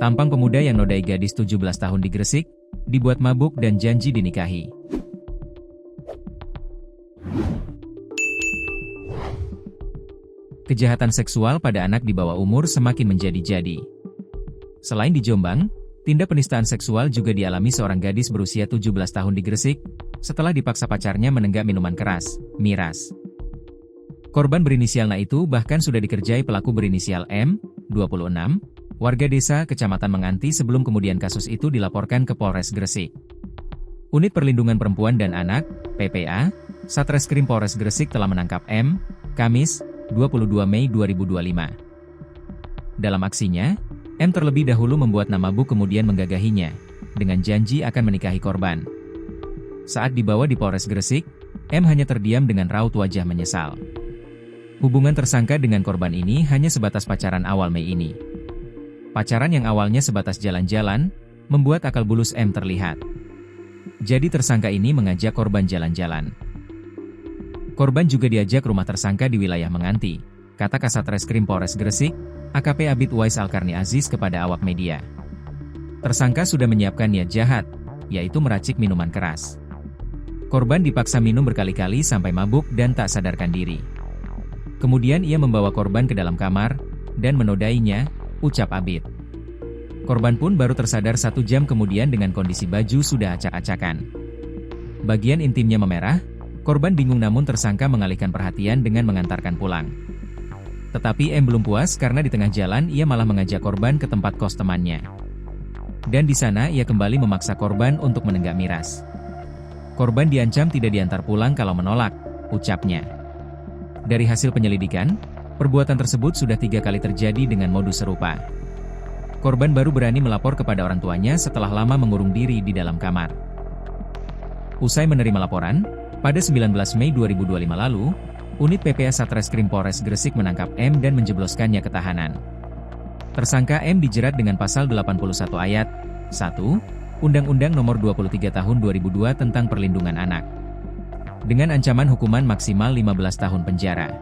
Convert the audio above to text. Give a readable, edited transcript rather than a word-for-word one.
Tampang pemuda yang nodai gadis 17 tahun di Gresik, dibuat mabuk dan janji dinikahi. Kejahatan seksual pada anak di bawah umur semakin menjadi-jadi. Selain di Jombang, tindak penistaan seksual juga dialami seorang gadis berusia 17 tahun di Gresik, setelah dipaksa pacarnya menenggak minuman keras, miras. Korban berinisial Na itu bahkan sudah dikerjai pelaku berinisial M, 26, warga desa Kecamatan Menganti sebelum kemudian kasus itu dilaporkan ke Polres Gresik. Unit Perlindungan Perempuan dan Anak, PPA, Satreskrim Polres Gresik telah menangkap M, Kamis, 22 Mei 2025. Dalam aksinya, M terlebih dahulu membuat Na mabuk kemudian menggagahinya, dengan janji akan menikahi korban. Saat dibawa di Polres Gresik, M hanya terdiam dengan raut wajah menyesal. Hubungan tersangka dengan korban ini hanya sebatas pacaran awal Mei ini. Pacaran yang awalnya sebatas jalan-jalan, membuat akal bulus M terlihat. Jadi tersangka ini mengajak korban jalan-jalan. Korban juga diajak rumah tersangka di wilayah Menganti, kata Kasatreskrim Polres Gresik, AKP Abid Wais Alkarni Aziz kepada awak media. Tersangka sudah menyiapkan niat jahat, yaitu meracik minuman keras. Korban dipaksa minum berkali-kali sampai mabuk dan tak sadarkan diri. Kemudian ia membawa korban ke dalam kamar, dan menodainya, ucap Abid. Korban pun baru tersadar 1 jam kemudian dengan kondisi baju sudah acak-acakan. Bagian intimnya memerah, korban bingung namun tersangka mengalihkan perhatian dengan mengantarkan pulang. Tetapi M belum puas karena di tengah jalan ia malah mengajak korban ke tempat kos temannya. Dan di sana ia kembali memaksa korban untuk menenggak miras. Korban diancam tidak diantar pulang kalau menolak, ucapnya. Dari hasil penyelidikan, perbuatan tersebut sudah 3 kali terjadi dengan modus serupa. Korban baru berani melapor kepada orang tuanya setelah lama mengurung diri di dalam kamar. Usai menerima laporan, pada 19 Mei 2025 lalu, unit PPA Satreskrim Polres Gresik menangkap M dan menjebloskannya ke tahanan. Tersangka M dijerat dengan pasal 81 ayat 1, Undang-Undang Nomor 23 Tahun 2002 tentang Perlindungan Anak, dengan ancaman hukuman maksimal 15 tahun penjara.